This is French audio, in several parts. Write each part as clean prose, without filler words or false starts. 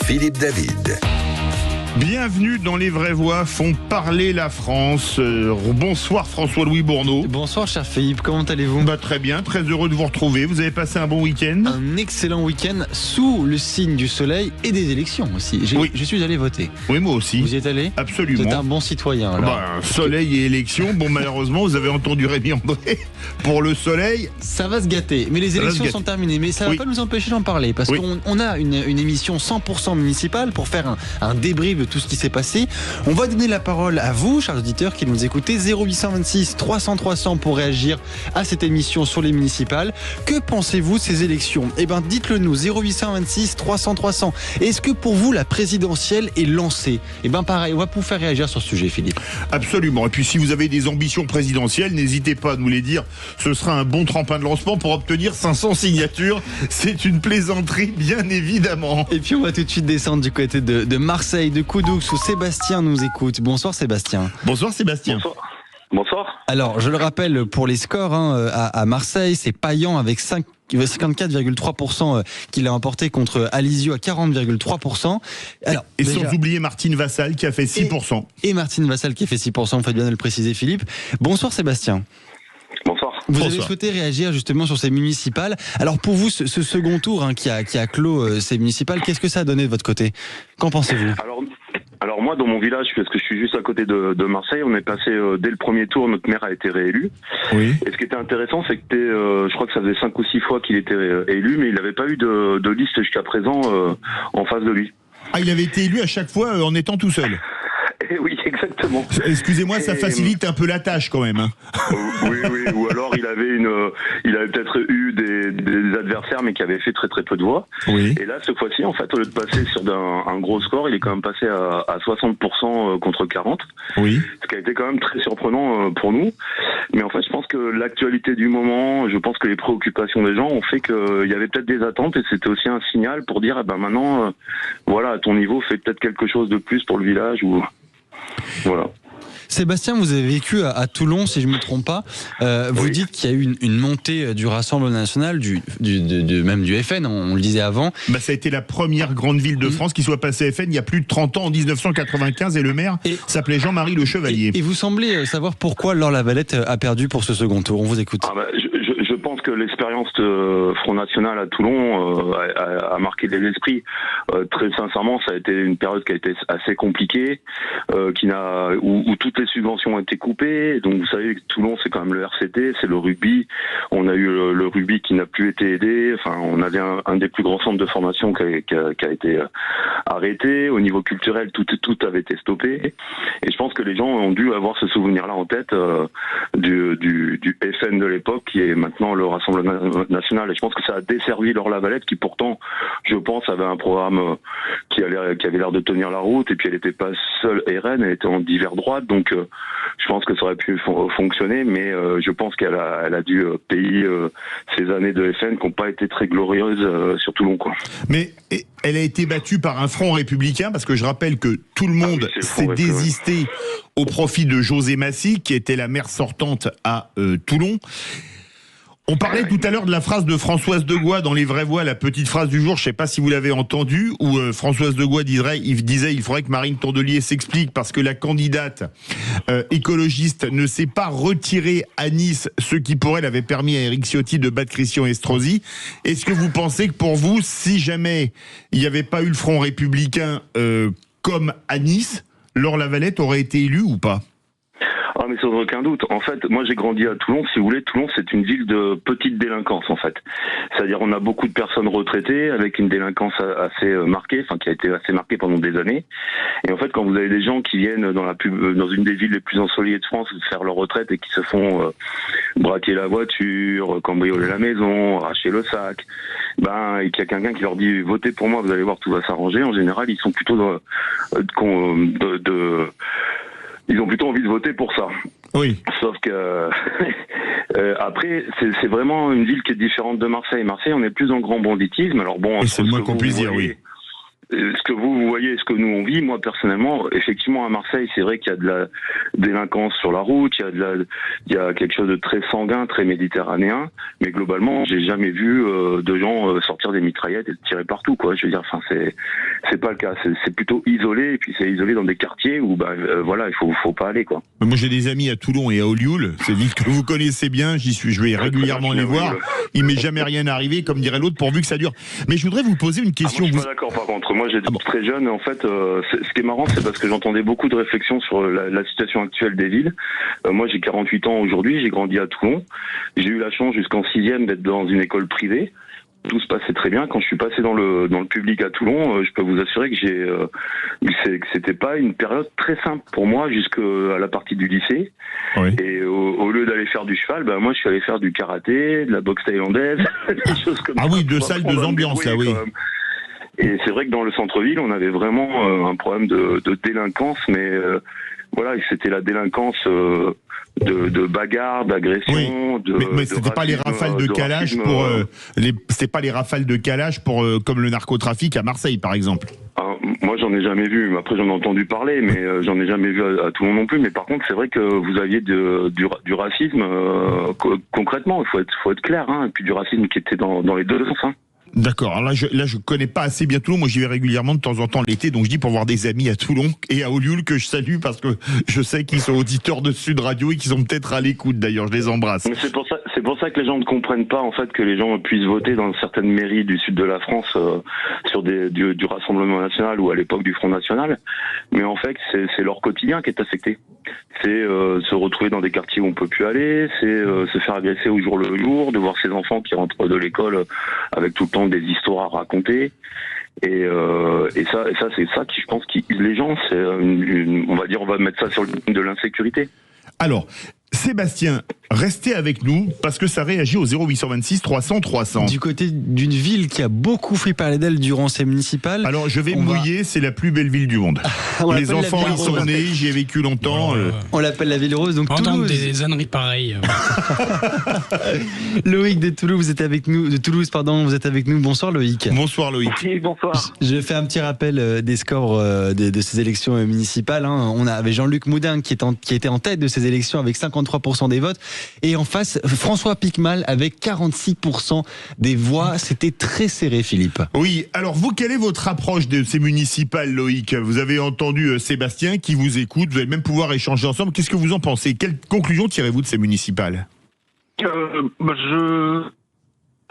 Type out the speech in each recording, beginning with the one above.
Philippe David. Bienvenue dans Les Vraies Voix font parler la France. Bonsoir François-Louis Bourneau. Bonsoir cher Philippe, comment allez-vous ? Très bien, très heureux de vous retrouver. Vous avez passé un bon week-end ? Un excellent week-end sous le signe du soleil et des élections aussi. Je suis allé voter. Oui, moi aussi. Vous y êtes allé ? Absolument. Vous êtes un bon citoyen alors. Soleil et élections. Bon, malheureusement, vous avez entendu Rémi André. Pour le soleil, ça va se gâter. Mais les élections sont terminées. Mais ça ne va pas nous empêcher d'en parler. Parce qu'on a une émission 100% municipale pour faire un débrief de tout ce qui s'est passé. On va donner la parole à vous, chers auditeurs qui nous écoutez. 0826 300 300 pour réagir à cette émission sur les municipales. Que pensez-vous de ces élections ? Eh bien, dites-le nous. 0826 300 300. Est-ce que pour vous, la présidentielle est lancée ? Eh bien, pareil, on va vous faire réagir sur ce sujet, Philippe. Absolument. Et puis, si vous avez des ambitions présidentielles, n'hésitez pas à nous les dire. Ce sera un bon tremplin de lancement pour obtenir 500 signatures. C'est une plaisanterie, bien évidemment. Et puis, on va tout de suite descendre du côté de Marseille, de Coudoux, où Sébastien nous écoute. Bonsoir Sébastien. Bonsoir Sébastien. Bonsoir. Alors, je le rappelle pour les scores à Marseille, c'est Payan avec 54,3% qu'il a emporté contre Alizio à 40,3%. Alors, et sans oublier Martine Vassal qui a fait 6%. Et Martine Vassal qui a fait 6%, vous faites bien de le préciser Philippe. Bonsoir Sébastien. Bonsoir. Vous avez souhaité réagir justement sur ces municipales. Alors pour vous, ce second tour qui a clos ces municipales, qu'est-ce que ça a donné de votre côté ? Qu'en pensez-vous ? Alors moi, dans mon village, parce que je suis juste à côté de Marseille, on est passé dès le premier tour, notre maire a été réélu. Oui. Et ce qui était intéressant, c'est que je crois que ça faisait 5 ou 6 fois qu'il était élu, mais il n'avait pas eu de liste jusqu'à présent en face de lui. Ah, il avait été élu à chaque fois en étant tout seul. Oui, exactement. Excusez-moi, ça facilite un peu la tâche quand même. Oui, ou alors il avait peut-être eu des adversaires mais qui avaient fait très très peu de voix. Oui. Et là, cette fois-ci, en fait, au lieu de passer sur un gros score, il est quand même passé à 60% contre 40. Oui. Ce qui a été quand même très surprenant pour nous. Mais en fait, je pense que l'actualité du moment, je pense que les préoccupations des gens ont fait qu'il y avait peut-être des attentes et c'était aussi un signal pour dire, maintenant, voilà, à ton niveau, fais peut-être quelque chose de plus pour le village ou... Voilà. Sébastien, vous avez vécu à Toulon, si je ne me trompe pas. Vous dites qu'il y a eu une montée du Rassemblement national, même du FN, on le disait avant. Ça a été la première grande ville de France qui soit passée FN il y a plus de 30 ans, en 1995, et le maire s'appelait Jean-Marie Le Chevalier. Et vous semblez savoir pourquoi Laure Lavalette a perdu pour ce second tour. On vous écoute. Je pense que l'expérience de Front National à Toulon a marqué les esprits. Très sincèrement, ça a été une période qui a été assez compliquée, où toutes les subventions ont été coupées. Donc vous savez que Toulon, c'est quand même le RCT, c'est le rugby. On a eu le rugby qui n'a plus été aidé. Enfin, on avait un des plus grands centres de formation qui a été arrêté. Au niveau culturel, tout avait été stoppé. Et je pense que les gens ont dû avoir ce souvenir-là en tête du FN de l'époque, qui est maintenant le Rassemblement national. Et je pense que ça a desservi Laure Lavalette, qui pourtant, je pense, avait un programme qui avait l'air de tenir la route. Et puis elle n'était pas seule RN, elle était en divers droite. Donc je pense que ça aurait pu fonctionner, mais je pense qu'elle a dû payer ces années de FN qui n'ont pas été très glorieuses sur Toulon, quoi. Mais elle a été battue par un front républicain, parce que je rappelle que tout le monde s'est désisté au profit de José Massy, qui était la maire sortante à Toulon. On parlait tout à l'heure de la phrase de Françoise Degois dans Les Vraies Voix, la petite phrase du jour, je ne sais pas si vous l'avez entendue, où Françoise Degois disait il faudrait que Marine Tondelier s'explique parce que la candidate écologiste ne s'est pas retirée à Nice, ce qui pour elle avait permis à Éric Ciotti de battre Christian Estrosi. Est-ce que vous pensez que pour vous, si jamais il n'y avait pas eu le Front républicain comme à Nice, Laure Lavalette aurait été élue ou pas ? Ah, mais sans aucun doute. En fait, moi j'ai grandi à Toulon. Si vous voulez, Toulon c'est une ville de petite délinquance en fait. C'est-à-dire on a beaucoup de personnes retraitées avec une délinquance assez marquée, enfin qui a été assez marquée pendant des années. Et en fait, quand vous avez des gens qui viennent dans une des villes les plus ensoleillées de France faire leur retraite et qui se font braquer la voiture, cambrioler la maison, arracher le sac, et qu'il y a quelqu'un qui leur dit votez pour moi, vous allez voir tout va s'arranger. En général, ils sont plutôt ils ont plutôt envie de voter pour ça. Oui. Sauf que après, c'est vraiment une ville qui est différente de Marseille. Marseille, on est plus en grand banditisme. Alors bon, c'est le moins qu'on puisse dire, oui. ce que vous voyez, ce que nous on vit, moi personnellement, effectivement à Marseille, c'est vrai qu'il y a de la délinquance sur la route, il y a quelque chose de très sanguin, très méditerranéen, mais globalement, j'ai jamais vu de gens sortir des mitraillettes et tirer partout, quoi. Je veux dire, enfin, c'est pas le cas, c'est plutôt isolé, et puis c'est isolé dans des quartiers où, voilà, il faut pas aller, quoi. Moi, j'ai des amis à Toulon et à Olioul, c'est villes que vous connaissez bien, je vais régulièrement les voir. Il m'est jamais rien arrivé, comme dirait l'autre, pourvu que ça dure. Mais je voudrais vous poser une question. Moi, je suis pas d'accord, par contre. Moi, j'étais très jeune. En fait, ce qui est marrant, c'est parce que j'entendais beaucoup de réflexions sur la situation actuelle des villes. Moi, j'ai 48 ans aujourd'hui. J'ai grandi à Toulon. J'ai eu la chance jusqu'en 6e d'être dans une école privée. Tout se passait très bien. Quand je suis passé dans le public à Toulon, je peux vous assurer que c'était pas une période très simple pour moi jusqu'à la partie du lycée. Oui. Et au lieu d'aller faire du cheval, moi je suis allé faire du karaté, de la boxe thaïlandaise, des choses comme ça. Ah oui, deux salles, deux ambiances là, oui. Et c'est vrai que dans le centre-ville, on avait vraiment un problème de délinquance, mais voilà, c'était la délinquance de bagarre, d'agression, oui. Mais c'était pas les rafales de calage pour c'était pas les rafales de calage pour comme le narcotrafic à Marseille par exemple. Moi j'en ai jamais vu, après j'en ai entendu parler, mais j'en ai jamais vu à Toulon non plus. Mais par contre c'est vrai que vous aviez du racisme concrètement, il faut être clair, hein, et puis du racisme qui était dans les deux sens. Hein. D'accord. Alors là, je connais pas assez bien Toulon. Moi, j'y vais régulièrement de temps en temps l'été. Donc, je dis pour voir des amis à Toulon et à Olioul que je salue parce que je sais qu'ils sont auditeurs de Sud Radio et qu'ils sont peut-être à l'écoute. D'ailleurs, je les embrasse. Mais c'est pour ça que les gens ne comprennent pas, en fait, que les gens puissent voter dans certaines mairies du sud de la France sur du Rassemblement National ou à l'époque du Front National. Mais en fait, c'est leur quotidien qui est affecté. C'est se retrouver dans des quartiers où on peut plus aller, c'est se faire agresser au jour le jour, de voir ses enfants qui rentrent de l'école avec tout le temps des histoires à raconter. Et ça c'est ça qui, je pense, qui les gens, c'est on va dire, on va mettre ça sur le ligne de l'insécurité. Alors, Sébastien, restez avec nous parce que ça réagit au 0826 300 300. Du côté d'une ville qui a beaucoup fait parler d'elle durant ces municipales. Alors je vais mouiller, c'est la plus belle ville du monde. Les enfants y sont nés, j'y ai vécu longtemps. On l'appelle la ville rose, donc Toulouse. Des âneries pareilles. Loïc de Toulouse, vous êtes avec nous. De Toulouse, pardon, vous êtes avec nous. Bonsoir Loïc. Bonsoir Loïc. Oui, bonsoir. Je fais un petit rappel des scores de ces élections municipales. On avait Jean-Luc Moudin qui était en tête de ces élections avec 53% des votes. Et en face, François Piquemal avec 46% des voix. C'était très serré, Philippe. Oui, alors vous, quelle est votre approche de ces municipales, Loïc ? Vous avez entendu Sébastien qui vous écoute, vous allez même pouvoir échanger ensemble. Qu'est-ce que vous en pensez ? Quelle conclusion tirez-vous de ces municipales ?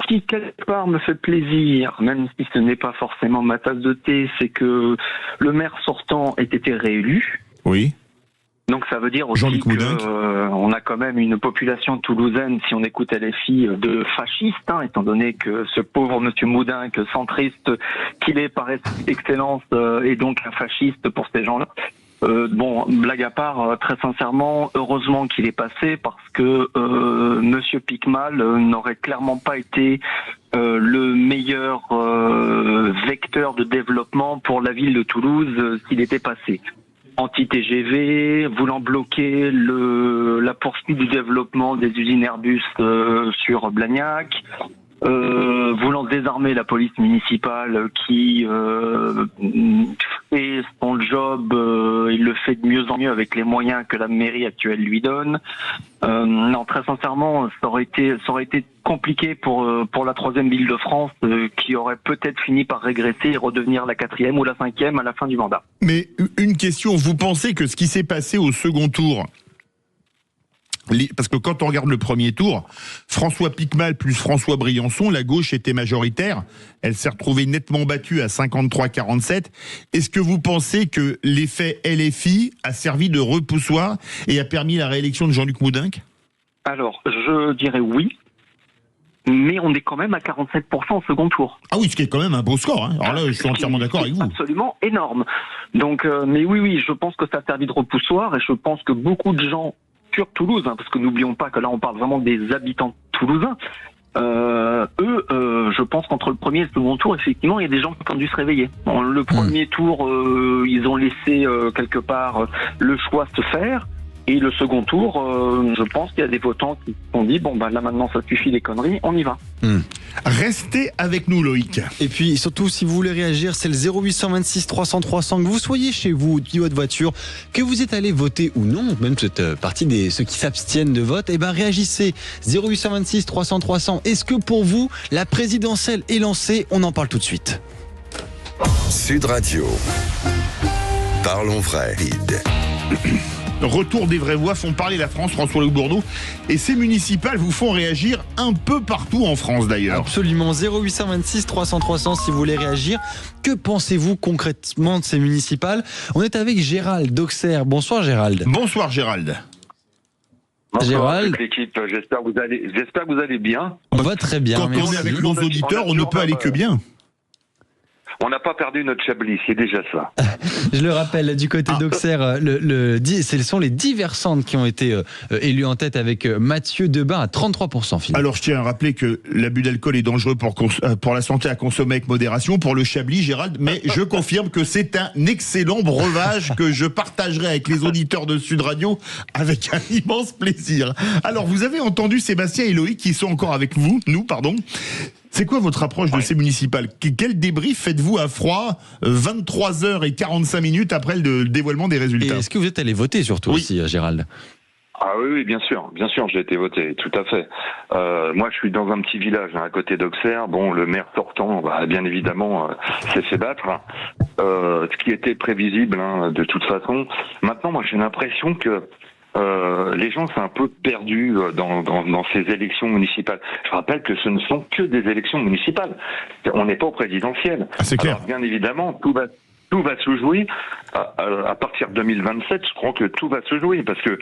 Qui quelque part me fait plaisir, même si ce n'est pas forcément ma tasse de thé, c'est que le maire sortant ait été réélu. Oui. Donc ça veut dire aussi qu'on a quand même une population toulousaine, si on écoute LFI, de fascistes, hein, étant donné que ce pauvre monsieur Moudin, que centriste qu'il est par excellence, est donc un fasciste pour ces gens-là. Bon, blague à part, très sincèrement, heureusement qu'il est passé parce que monsieur Piquemal n'aurait clairement pas été le meilleur vecteur de développement pour la ville de Toulouse s'il était passé. Anti-TGV, voulant bloquer la poursuite du développement des usines Airbus sur Blagnac, voulant désarmer la police municipale qui fait son job, il le fait de mieux en mieux avec les moyens que la mairie actuelle lui donne. Non, très sincèrement, ça aurait été compliqué pour la 3e ville de France qui aurait peut-être fini par régresser et redevenir la 4e ou la 5e à la fin du mandat. Mais une question, vous pensez que ce qui s'est passé au second tour, parce que quand on regarde le premier tour, François Piquemal plus François Briançon, la gauche était majoritaire, elle s'est retrouvée nettement battue à 53-47. Est-ce que vous pensez que l'effet LFI a servi de repoussoir et a permis la réélection de Jean-Luc Moudin ? Alors, je dirais oui. Mais on est quand même à 47% au second tour. Ah oui, ce qui est quand même un beau score. Hein. Alors là, je suis entièrement d'accord avec vous. Absolument énorme. Donc, mais oui, je pense que ça a servi de repoussoir et je pense que beaucoup de gens sur Toulouse, hein, parce que n'oublions pas que là, on parle vraiment des habitants toulousains. Je pense qu'entre le premier et le second tour, effectivement, il y a des gens qui ont dû se réveiller. Bon, le premier tour, ils ont laissé quelque part le choix se faire. Et le second tour, je pense qu'il y a des votants qui se sont dit, bon, là maintenant ça suffit les conneries, on y va. Restez avec nous, Loïc. Et puis surtout, si vous voulez réagir, c'est le 0826 300 300, que vous soyez chez vous, depuis votre voiture, que vous êtes allé voter ou non, même cette partie des ceux qui s'abstiennent de vote, réagissez. 0826 300 300. Est-ce que pour vous, la présidentielle est lancée? On en parle tout de suite. Sud Radio. Parlons vrai. Retour des vraies voix font parler la France, François-Louis Bourneau. Et ces municipales vous font réagir un peu partout en France d'ailleurs. Absolument, 0826 300 300 si vous voulez réagir. Que pensez-vous concrètement de ces municipales? On est avec Gérald d'Auxerre. Bonsoir Gérald. Bonsoir Gérald. Bonsoir, Gérald. l'équipe, j'espère que vous allez bien. On va très bien. Quand on est avec nos auditeurs, on ne peut aller que bien. On n'a pas perdu notre Chablis, c'est déjà ça. Je le rappelle, du côté d'Auxerre, ce sont les 10 versantes qui ont été élues en tête avec Mathieu Debain à 33%. Philippe. Alors je tiens à rappeler que l'abus d'alcool est dangereux pour la santé à consommer avec modération, pour le Chablis, Gérald, mais je confirme que c'est un excellent breuvage que je partagerai avec les auditeurs de Sud Radio avec un immense plaisir. Alors vous avez entendu Sébastien et Loïc qui sont encore avec nous. C'est quoi votre approche de ces municipales? Quel débrief faites-vous à froid 23h45 après le dévoilement des résultats? Et est-ce que vous êtes allé voter surtout aussi, Gérald? Ah oui, bien sûr, j'ai été voté, tout à fait. Moi, je suis dans un petit village à côté d'Auxerre. Bon, le maire sortant, bien évidemment, s'est fait battre, ce qui était prévisible de toute façon. Maintenant, moi, j'ai l'impression que les gens sont un peu perdus dans ces élections municipales. Je rappelle que ce ne sont que des élections municipales. On n'est pas au présidentiel. Ah, c'est clair. Alors, bien évidemment, tout va se jouer à partir de 2027. Je crois que tout va se jouer parce que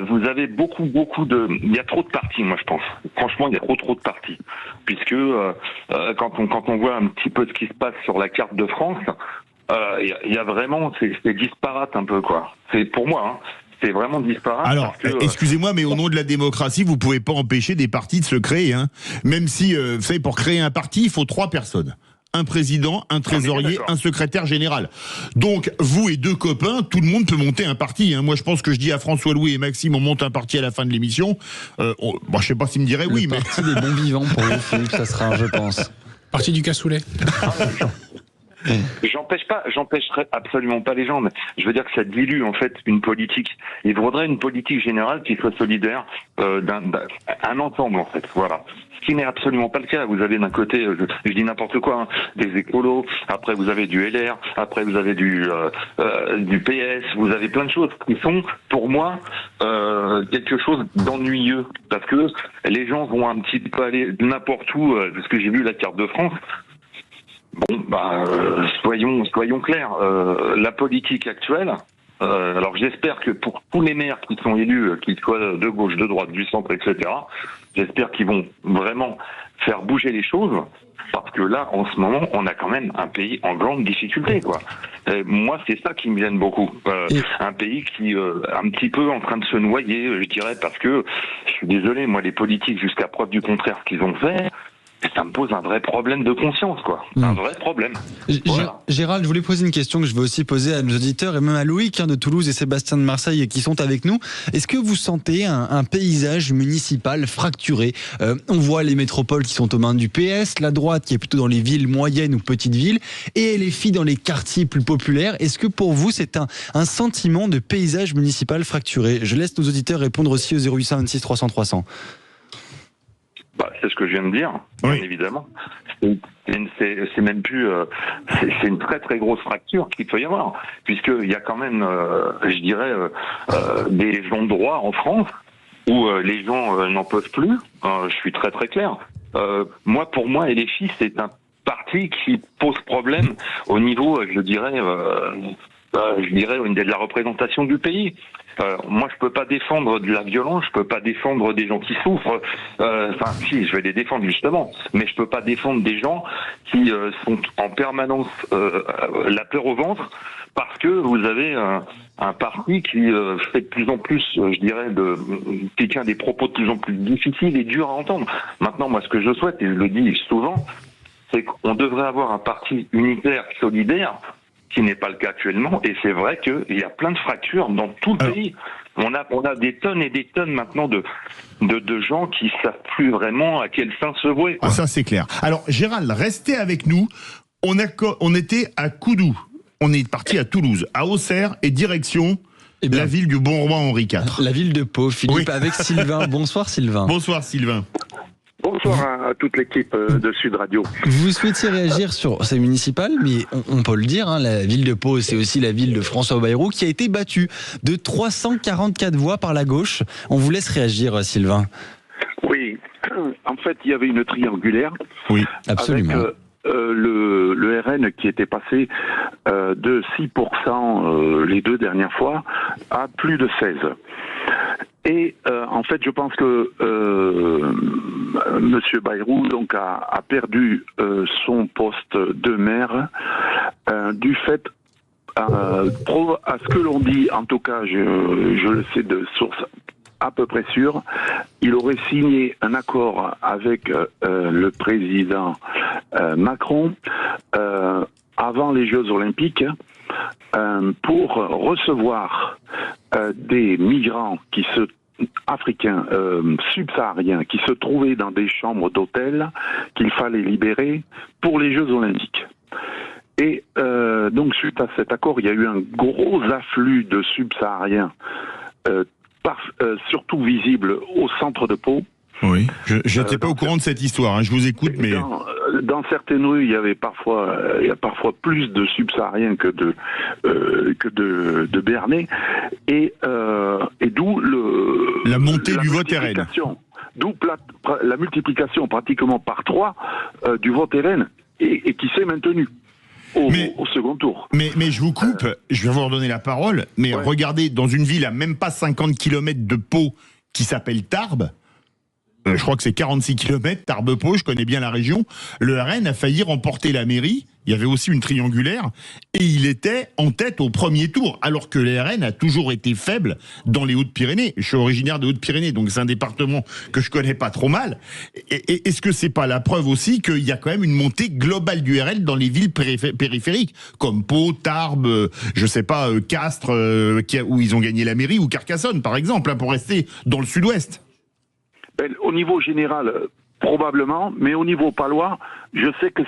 vous avez beaucoup il y a trop de partis, moi je pense. Franchement, il y a trop de partis, puisque quand on voit un petit peu ce qui se passe sur la carte de France, il y a vraiment c'est disparate un peu quoi. C'est pour moi. C'est vraiment disparate. Alors, excusez-moi, mais au nom de la démocratie, vous pouvez pas empêcher des partis de se créer. Même si, vous savez, pour créer un parti, il faut 3 personnes. Un président, un trésorier, un secrétaire général. Donc, vous et 2 copains, tout le monde peut monter un parti. Moi, je pense que je dis à François-Louis et Maxime, on monte un parti à la fin de l'émission. Je sais pas s'ils me diraient oui, mais... Le parti des bons vivants pour vous, Philippe, ça sera, je pense. Parti du cassoulet. J'empêcherai absolument pas les gens, mais je veux dire que ça dilue en fait une politique. Il faudrait une politique générale qui soit solidaire d'un ensemble en fait. Voilà. Ce qui n'est absolument pas le cas. Vous avez d'un côté, je dis n'importe quoi, des écolos. Après vous avez du LR. Après vous avez du PS. Vous avez plein de choses qui sont pour moi quelque chose d'ennuyeux parce que les gens vont un petit peu aller n'importe où. Parce que j'ai vu la carte de France. Bon, soyons clairs. La politique actuelle, alors j'espère que pour tous les maires qui sont élus, qu'ils soient de gauche, de droite, du centre, etc., j'espère qu'ils vont vraiment faire bouger les choses, parce que là, en ce moment, on a quand même un pays en grande difficulté, quoi. Moi, c'est ça qui me gêne beaucoup. Un pays qui un petit peu en train de se noyer, je dirais, parce que, je suis désolé, moi, les politiques, jusqu'à preuve du contraire qu'ils ont fait, ça me pose un vrai problème de conscience, quoi. Un vrai problème. Voilà. Gérald, je voulais poser une question que je veux aussi poser à nos auditeurs et même à Loïc de Toulouse et Sébastien de Marseille qui sont avec nous. Est-ce que vous sentez un paysage municipal fracturé? On voit les métropoles qui sont aux mains du PS, la droite qui est plutôt dans les villes moyennes ou petites villes, et les filles dans les quartiers plus populaires. Est-ce que pour vous, c'est un sentiment de paysage municipal fracturé? Je laisse nos auditeurs répondre aussi au 0826 300 300. C'est ce que je viens de dire, bien évidemment. C'est même plus, c'est une très très grosse fracture qu'il peut y avoir, puisqu'il y a quand même, je dirais, des gens de droit en France où les gens n'en peuvent plus. Je suis très très clair. Pour moi, LFI, c'est un parti qui pose problème au niveau, je dirais, de la représentation du pays. Moi, je peux pas défendre de la violence, je peux pas défendre des gens qui souffrent. Si, je vais les défendre justement, mais je peux pas défendre des gens qui sont en permanence la peur au ventre parce que vous avez un parti qui fait de plus en plus, je dirais, qui tient des propos de plus en plus difficiles et durs à entendre. Maintenant, moi, ce que je souhaite, et je le dis souvent, c'est qu'on devrait avoir un parti unitaire, solidaire, qui n'est pas le cas actuellement, et c'est vrai qu'il y a plein de fractures dans tout le pays. On a des tonnes et des tonnes maintenant de gens qui savent plus vraiment à quelle fin se vouer. Ah, ça c'est clair. Alors Gérald, restez avec nous. On était à Coudou. On est parti à Toulouse, à Auxerre et direction la ville du bon roi Henri IV. La ville de Pau, Philippe, avec Sylvain. Bonsoir Sylvain. Bonsoir Sylvain. Bonsoir à toute l'équipe de Sud Radio. Vous souhaitiez réagir sur ces municipales, mais on peut le dire, la ville de Pau, c'est aussi la ville de François Bayrou qui a été battue de 344 voix par la gauche. On vous laisse réagir, Sylvain. Oui, en fait, il y avait une triangulaire. Oui, absolument. Avec le RN qui était passé de 6% les 2 dernières fois à plus de 16%. Et en fait, je pense que Monsieur Bayrou donc a perdu son poste de maire du fait à ce que l'on dit, en tout cas, je le sais de source à peu près sûre, il aurait signé un accord avec le président Macron avant les Jeux Olympiques pour recevoir des migrants africains subsahariens qui se trouvaient dans des chambres d'hôtel qu'il fallait libérer pour les Jeux Olympiques. Et donc suite à cet accord, il y a eu un gros afflux de subsahariens, surtout visible au centre de Pau. Oui, je n'étais pas au courant de cette histoire, je vous écoute, mais... Dans certaines rues, il y a parfois plus de subsahariens que de Béarnais, et d'où la montée du vote RN. D'où la multiplication pratiquement par 3 du vote RN, et qui s'est maintenue au second tour. Mais je vous coupe, je vais vous redonner la parole, mais regardez, dans une ville à même pas 50 km de Pau qui s'appelle Tarbes, je crois que c'est 46 km, Tarbes-Pau, je connais bien la région, le RN a failli remporter la mairie, il y avait aussi une triangulaire, et il était en tête au premier tour, alors que le RN a toujours été faible dans les Hautes-Pyrénées. Je suis originaire des Hautes-Pyrénées, donc c'est un département que je connais pas trop mal. Et est-ce que c'est pas la preuve aussi qu'il y a quand même une montée globale du RN dans les villes périphériques, comme Pau, Tarbes, je sais pas, Castres, où ils ont gagné la mairie, ou Carcassonne, par exemple, pour rester dans le sud-ouest? Au niveau général, probablement, mais au niveau palois, je sais que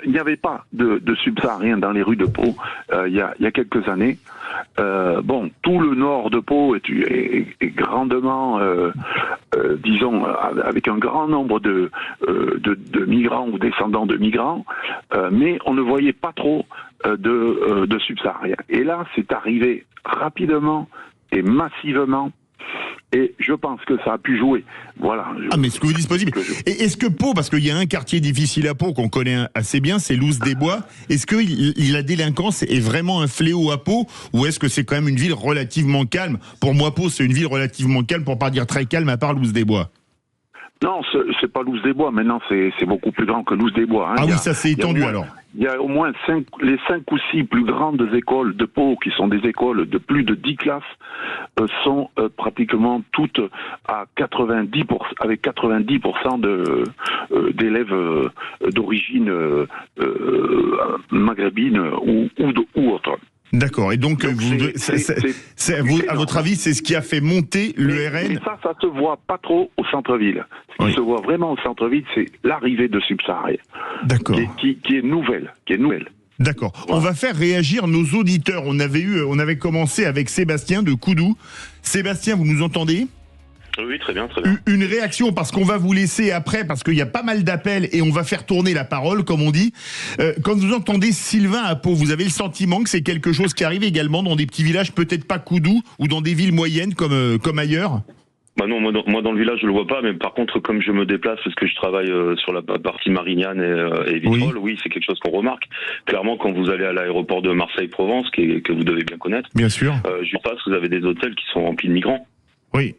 il n'y avait pas de subsahariens dans les rues de Pau il y a quelques années. Tout le nord de Pau est grandement, disons, avec un grand nombre de migrants ou descendants de migrants, mais on ne voyait pas trop de subsahariens. Et là, c'est arrivé rapidement et massivement. Et je pense que ça a pu jouer. Voilà. Mais ce que vous dites possible. Et est-ce que Pau, parce qu'il y a un quartier difficile à Pau qu'on connaît assez bien, c'est Loos-des-Bois, est-ce que la délinquance est vraiment un fléau à Pau, ou est-ce que c'est quand même une ville relativement calme? Pour moi, Pau, c'est une ville relativement calme, pour pas dire très calme, à part Loos-des-Bois. Non, c'est pas Loos-des-Bois. Maintenant, c'est beaucoup plus grand que Loos-des-Bois. Ah oui, ça s'est étendu alors. Il y a au moins les 5 ou 6 plus grandes écoles de Pau, qui sont des écoles de plus de 10 classes, sont pratiquement toutes à 90%, avec 90% d'élèves d'origine maghrébine ou autre. D'accord, et donc à votre avis, c'est ce qui a fait monter le RN? Et ça se voit pas trop au centre-ville. Ce qui se voit vraiment au centre-ville, c'est l'arrivée de subsahariens. D'accord. Qui est nouvelle. D'accord. Voilà. On va faire réagir nos auditeurs. On avait commencé avec Sébastien de Coudou. Sébastien, vous nous entendez? Oui, très bien, très bien. Une réaction, parce qu'on va vous laisser après, parce qu'il y a pas mal d'appels et on va faire tourner la parole, comme on dit. Quand vous entendez Sylvain à Pau, vous avez le sentiment que c'est quelque chose qui arrive également dans des petits villages, peut-être pas Coudou, ou dans des villes moyennes comme ailleurs? Bah non, moi dans le village je le vois pas, mais par contre comme je me déplace parce que je travaille sur la partie Marignane et Vitrolles, oui c'est quelque chose qu'on remarque. Clairement quand vous allez à l'aéroport de Marseille-Provence, que vous devez bien connaître, bien sûr, je passe, vous avez des hôtels qui sont remplis de migrants. Oui.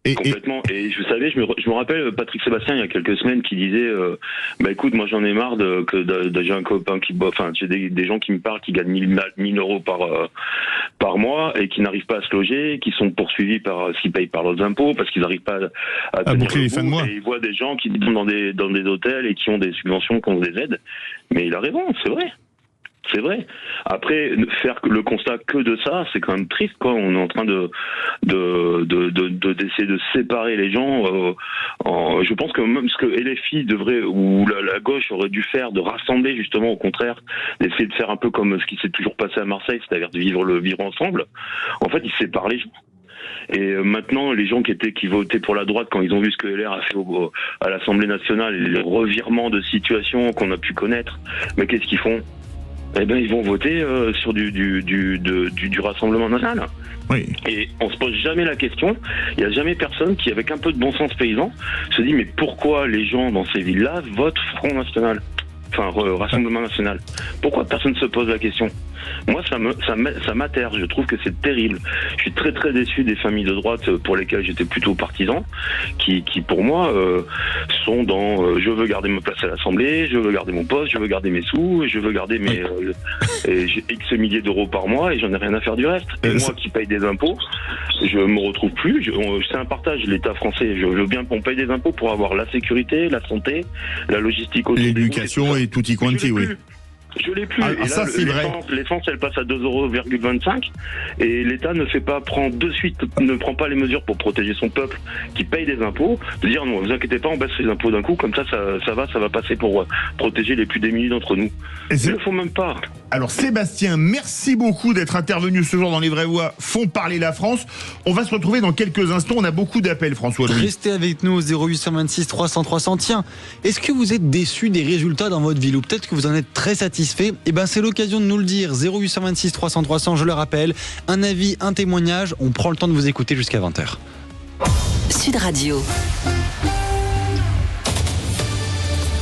Complètement. Et vous savez, je me rappelle Patrick Sébastien il y a quelques semaines qui disait bah écoute, moi j'en ai marre j'ai un copain j'ai des gens qui me parlent qui gagnent 1000 euros par mois et qui n'arrivent pas à se loger, qui sont poursuivis par ce qu'ils payent par leurs impôts parce qu'ils n'arrivent pas à boucler les fins de mois. Et ils voient des gens qui vivent dans des hôtels et qui ont des subventions, qui ont des aides. Mais il a raison, c'est vrai. C'est vrai. Après, faire le constat que de ça, c'est quand même triste, quoi. On est en train d'essayer de séparer les gens. Je pense que même ce que LFI devrait, ou la gauche aurait dû faire, de rassembler justement, au contraire, d'essayer de faire un peu comme ce qui s'est toujours passé à Marseille, c'est-à-dire de vivre ensemble. En fait, ils séparent les gens. Et maintenant, les gens qui votaient pour la droite, quand ils ont vu ce que LR a fait à l'Assemblée nationale, les revirements de situation qu'on a pu connaître, mais qu'est-ce qu'ils font ? Eh ben, ils vont voter sur du Rassemblement national. Oui. Et on se pose jamais la question. Il y a jamais personne qui, avec un peu de bon sens paysan, se dit mais pourquoi les gens dans ces villes-là votent Front National, enfin Rassemblement National. Pourquoi personne ne se pose la question ? Moi, ça m'atterre. Je trouve que c'est terrible. Je suis très très déçu des familles de droite pour lesquelles j'étais plutôt partisan, qui pour moi sont dans je veux garder ma place à l'Assemblée, je veux garder mon poste, je veux garder mes sous, je veux garder j'ai X milliers d'euros par mois et j'en ai rien à faire du reste. Et moi qui paye des impôts, je me retrouve plus. C'est un partage, l'État français. Je veux bien qu'on paye des impôts pour avoir la sécurité, la santé, la logistique, l'éducation et tout y quanti, oui. Je l'ai plus. Ah, et là, ça, c'est vrai. L'essence, elle passe à 2,25 € et l'État ne prend pas les mesures pour protéger son peuple qui paye des impôts, de dire non, vous inquiétez pas, on baisse les impôts d'un coup, comme ça va passer pour protéger les plus démunis d'entre nous. Il ne faut même pas. Alors Sébastien, merci beaucoup d'être intervenu ce jour dans Les Vraies Voix font parler la France. On va se retrouver dans quelques instants, on a beaucoup d'appels, François-Louis. Restez avec nous au 0826 300 300. Tiens, est-ce que vous êtes déçu des résultats dans votre ville ou peut-être que vous en êtes très satisfait ? Eh ben c'est l'occasion de nous le dire. 0826 300 300, je le rappelle, un avis, un témoignage, on prend le temps de vous écouter jusqu'à 20h. Sud Radio.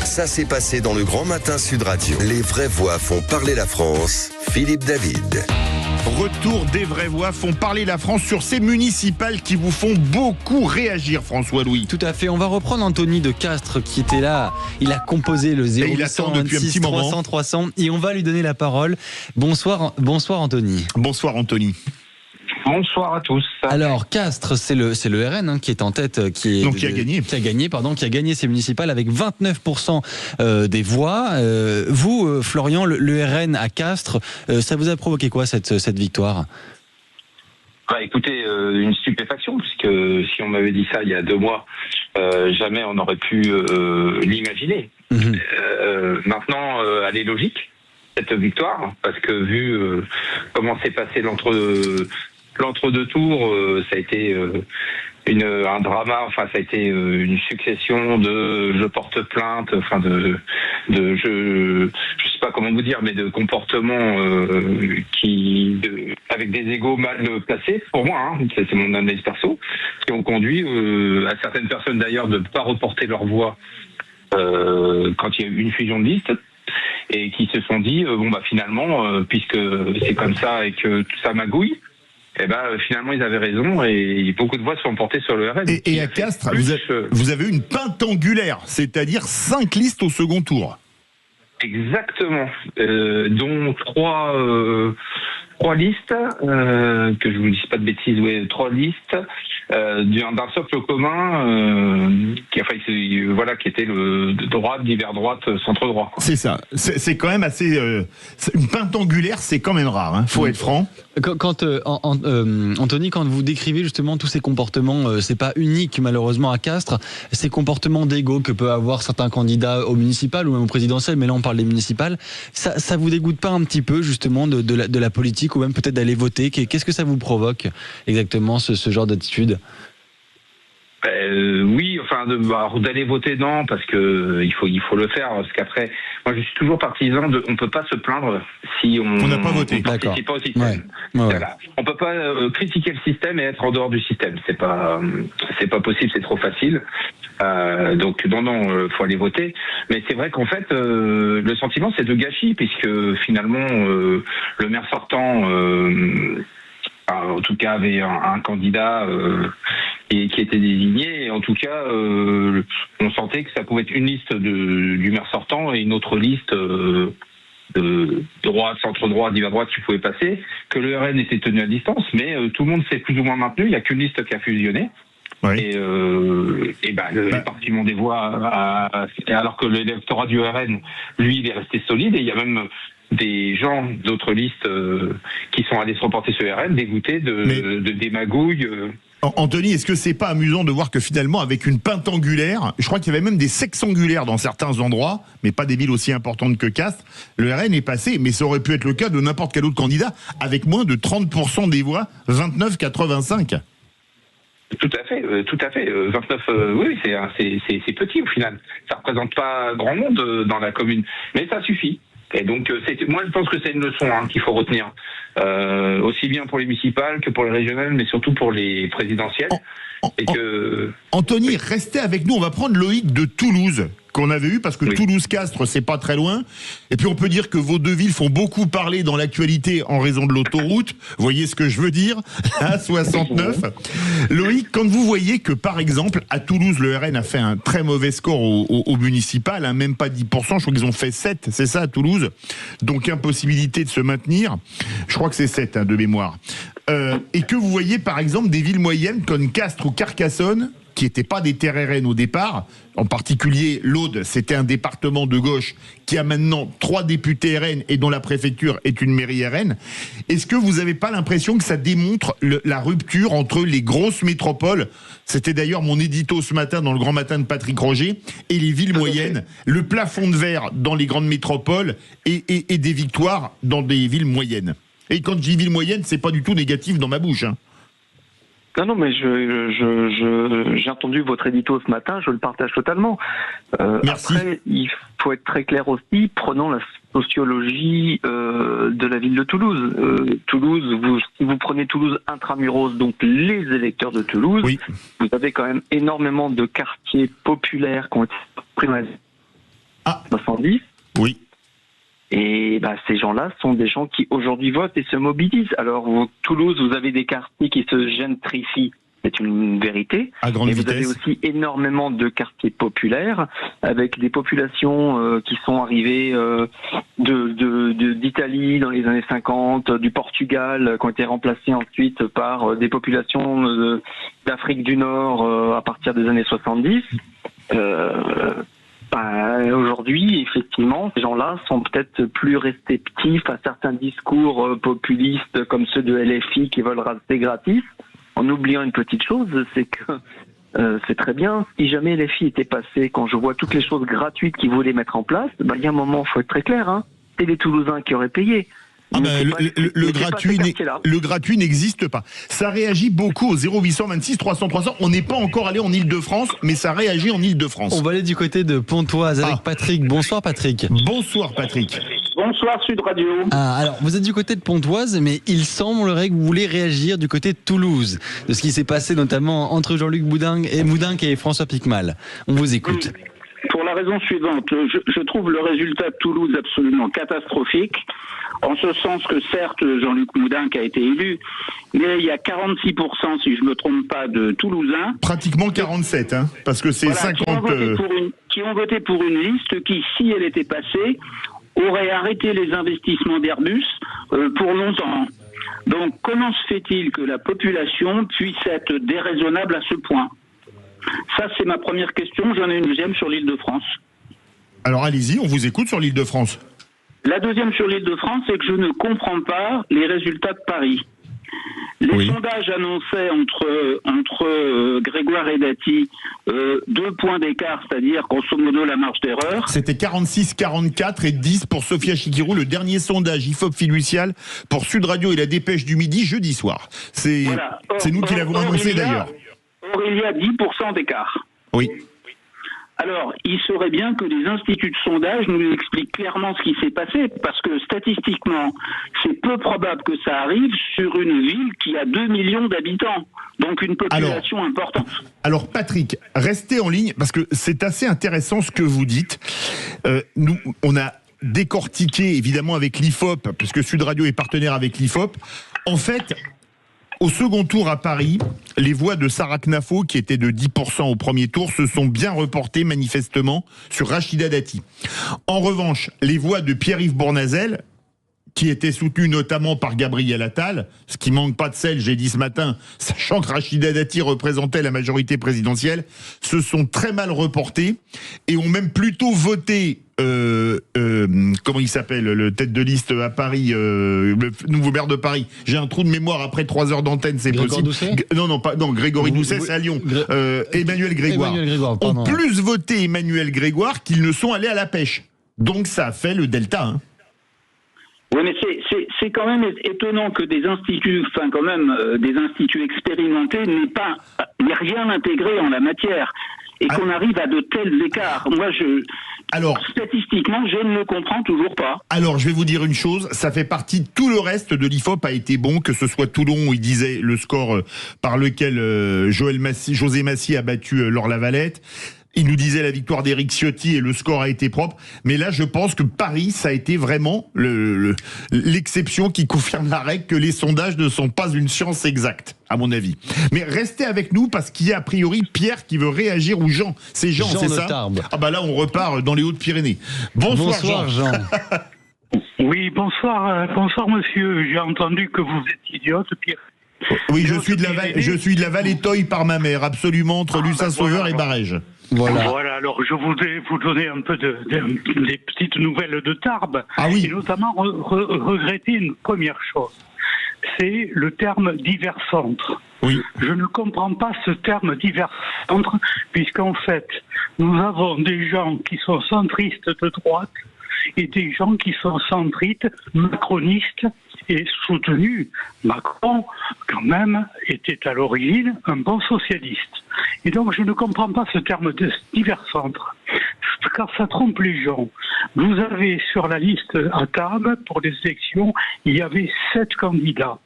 Ça s'est passé dans le Grand Matin Sud Radio. Les vraies voix font parler la France. Philippe David. Retour des vraies voix font parler la France sur ces municipales qui vous font beaucoup réagir, François-Louis. Tout à fait. On va reprendre Anthony de Castres qui était là. Il a composé le 0826 300 300 et on va lui donner la parole. Bonsoir Anthony. Bonsoir Anthony. Bonsoir à tous. Alors Castres, c'est le RN qui est en tête, qui a gagné ces municipales avec 29% des voix. Vous, Florian, le RN à Castres, ça vous a provoqué quoi cette victoire ? Écoutez, une stupéfaction, puisque si on m'avait dit ça il y a 2 mois, jamais on aurait pu l'imaginer. Maintenant, elle est logique, cette victoire, parce que vu comment s'est passé l'entre-deux tours, ça a été un drama, enfin ça a été une succession de je porte plainte, enfin je sais pas comment vous dire, mais de comportements avec des égos mal placés pour moi, c'est mon analyse perso, qui ont conduit à certaines personnes d'ailleurs de ne pas reporter leur voix quand il y a eu une fusion de listes. Et qui se sont dit finalement puisque c'est comme ça et que tout ça magouille, finalement ils avaient raison et beaucoup de voix sont portées sur le RN. Et à Castres, vous avez une pintangulaire, c'est-à-dire 5 listes au second tour. Exactement, dont 3 listes, que je vous dise pas de bêtises, 3 listes d'un socle commun qui était le droite, divers droite, centre droit. C'est ça. C'est quand même assez une pintangulaire, c'est quand même rare. Faut être franc. Quand Anthony, quand vous décrivez justement tous ces comportements, c'est pas unique malheureusement à Castres, ces comportements d'égo que peuvent avoir certains candidats au municipal ou même au présidentiel, mais là on parle des municipales. Ça vous dégoûte pas un petit peu justement de la politique ou même peut-être d'aller voter ? Qu'est-ce que ça vous provoque exactement ce genre d'attitude ? Oui, d'aller voter, non, parce que il faut le faire, parce qu'après, moi je suis toujours partisan on peut pas se plaindre si on n'a pas voté, on participe pas au système. Ouais. Voilà. On peut pas critiquer le système et être en dehors du système, c'est pas possible, c'est trop facile. Donc non, faut aller voter. Mais c'est vrai qu'en fait, le sentiment c'est de gâchis, puisque finalement le maire sortant en tout cas avait un candidat qui était désigné, et en tout cas on sentait que ça pouvait être une liste du maire sortant et une autre liste de droite, centre droit, divers droite qui pouvait passer, que le RN était tenu à distance, mais tout le monde s'est plus ou moins maintenu, il n'y a qu'une liste qui a fusionné. Oui. Et le parti des voix alors que l'électorat du RN, lui, il est resté solide, et il y a même des gens d'autres listes qui sont allés se reporter sur RN, dégoûtés de des magouilles. Anthony, est-ce que c'est pas amusant de voir que finalement, avec une pinte angulaire, je crois qu'il y avait même des sexangulaires dans certains endroits, mais pas des villes aussi importantes que Castres, le RN est passé, mais ça aurait pu être le cas de n'importe quel autre candidat, avec moins de 30% des voix, 29,85. Tout à fait. 29, oui, c'est petit au final. Ça représente pas grand monde dans la commune, mais ça suffit. Et donc, moi, je pense que c'est une leçon qu'il faut retenir, aussi bien pour les municipales que pour les régionales, mais surtout pour les présidentielles. Anthony, restez avec nous. On va prendre Loïc de Toulouse, qu'on avait eu, parce que Toulouse-Castres, c'est pas très loin. Et puis, on peut dire que vos deux villes font beaucoup parler dans l'actualité en raison de l'autoroute. Vous voyez ce que je veux dire? À 69. Loïc, quand vous voyez que, par exemple, à Toulouse, le RN a fait un très mauvais score au municipal, même pas 10%, je crois qu'ils ont fait 7, c'est ça, à Toulouse. Donc, impossibilité de se maintenir. Je crois que c'est 7, de mémoire. Et que vous voyez, par exemple, des villes moyennes comme Castres ou Carcassonne, qui n'étaient pas des terres RN au départ, en particulier l'Aude, c'était un département de gauche qui a maintenant 3 députés RN et dont la préfecture est une mairie RN. Est-ce que vous n'avez pas l'impression que ça démontre la rupture entre les grosses métropoles, c'était d'ailleurs mon édito ce matin dans le Grand Matin de Patrick Roger, et les villes moyennes, le plafond de verre dans les grandes métropoles et des victoires dans des villes moyennes? Et quand je dis ville moyenne, c'est pas du tout négatif dans ma bouche. Non, mais j'ai entendu votre édito ce matin, je le partage totalement. Merci. Après, il faut être très clair aussi, prenons la sociologie de la ville de Toulouse. Si vous prenez Toulouse intramuros, donc les électeurs de Toulouse, vous avez quand même énormément de quartiers populaires qui ont été pris dans les 70. Oui. Et ces gens-là sont des gens qui aujourd'hui votent et se mobilisent. Alors, Toulouse, vous avez des quartiers qui se gentrifient, c'est une vérité. À grande vitesse. Vous avez aussi énormément de quartiers populaires, avec des populations qui sont arrivées d'Italie dans les années 50, du Portugal, qui ont été remplacées ensuite par des populations d'Afrique du Nord à partir des années 70. Aujourd'hui, effectivement, ces gens-là sont peut-être plus réceptifs à certains discours populistes comme ceux de LFI qui veulent rester gratis, en oubliant une petite chose, c'est que c'est très bien, si jamais LFI était passé, quand je vois toutes les choses gratuites qu'ils voulaient mettre en place, il y a un moment, il faut être très clair, c'est les Toulousains qui auraient payé. Le gratuit n'existe pas. Ça réagit beaucoup au 0826 300 300. On n'est pas encore allé en Ile-de-France, mais ça réagit en Ile-de-France. On va aller du côté de Pontoise avec Patrick. Bonsoir Patrick. Bonsoir Patrick. Bonsoir Sud Radio. Alors vous êtes du côté de Pontoise, mais il semblerait que vous voulez réagir du côté de Toulouse, de ce qui s'est passé notamment entre Jean-Luc Moudingue et François Piquemal. On vous écoute. Pour la raison suivante, je trouve le résultat de Toulouse absolument catastrophique, en ce sens que certes Jean-Luc Moudingue a été élu, mais il y a 46%, si je ne me trompe pas, de Toulousains. Pratiquement 47, parce que c'est 50... Qui ont voté pour une liste qui, si elle était passée, aurait arrêté les investissements d'Airbus pour longtemps. Donc comment se fait-il que la population puisse être déraisonnable à ce point ? Ça, c'est ma première question. J'en ai une deuxième sur l'Île-de-France. Alors, allez-y, on vous écoute sur l'Île-de-France. La deuxième sur l'Île-de-France, c'est que je ne comprends pas les résultats de Paris. Les sondages annonçaient entre Grégoire et Dati 2 points d'écart, c'est-à-dire grosso modo la marge d'erreur. C'était 46-44 et 10 pour Sophia Chikirou, le dernier sondage IFOP fiducial pour Sud Radio et la Dépêche du Midi jeudi soir. C'est nous qui l'avons annoncé d'ailleurs. Or, il y a 10% d'écart. Oui. Alors, il serait bien que les instituts de sondage nous expliquent clairement ce qui s'est passé, parce que statistiquement, c'est peu probable que ça arrive sur une ville qui a 2 millions d'habitants, donc une population importante. Alors, Patrick, restez en ligne, parce que c'est assez intéressant ce que vous dites. Nous, on a décortiqué, évidemment, avec l'IFOP, puisque Sud Radio est partenaire avec l'IFOP. En fait... Au second tour à Paris, les voix de Sarah Knafo, qui étaient de 10% au premier tour, se sont bien reportées manifestement sur Rachida Dati. En revanche, les voix de Pierre-Yves Bournazel, qui était soutenu notamment par Gabriel Attal, ce qui manque pas de sel, j'ai dit ce matin, sachant que Rachida Dati représentait la majorité présidentielle, se sont très mal reportés et ont même plutôt voté, comment il s'appelle, le tête de liste à Paris, le nouveau maire de Paris. J'ai un trou de mémoire après 3 heures d'antenne, c'est possible. Non, Grégory Doucet, c'est à Lyon. Emmanuel Grégoire. Ont plus voté Emmanuel Grégoire qu'ils ne sont allés à la pêche. Donc ça a fait le delta, hein. Oui, mais c'est quand même étonnant que des instituts, des instituts expérimentés n'aient rien intégré en la matière et qu'on arrive à de tels écarts. Moi, statistiquement, je ne le comprends toujours pas. Alors, je vais vous dire une chose, ça fait partie, tout le reste de l'IFOP a été bon, que ce soit Toulon où il disait le score par lequel José Massy a battu Laure Lavalette. Il nous disait la victoire d'Éric Ciotti et le score a été propre. Mais là, je pense que Paris, ça a été vraiment l'exception qui confirme la règle que les sondages ne sont pas une science exacte, à mon avis. Mais restez avec nous parce qu'il y a a priori Pierre qui veut réagir ou Jean. C'est Jean, c'est ça ? Tarbes. Ah bah là, on repart dans les Hautes-Pyrénées. Bonsoir Jean. Oui, bonsoir monsieur. J'ai entendu que vous êtes idiote, Pierre. Oui, je suis de la Vallée Toye par ma mère, absolument, entre Lucin-Sauveur et Barège. Voilà, alors je voudrais vous donner un peu des petites nouvelles de Tarbes. Ah oui. Et notamment regretter une première chose. C'est le terme divers centre. Oui. Je ne comprends pas ce terme divers centre, puisqu'en fait, nous avons des gens qui sont centristes de droite et des gens qui sont centristes, macronistes et soutenus. Macron, quand même, était à l'origine un bon socialiste. Et donc, je ne comprends pas ce terme de divers centre, car ça trompe les gens. Vous avez sur la liste à Tarbes, pour les élections, il y avait 7 candidats.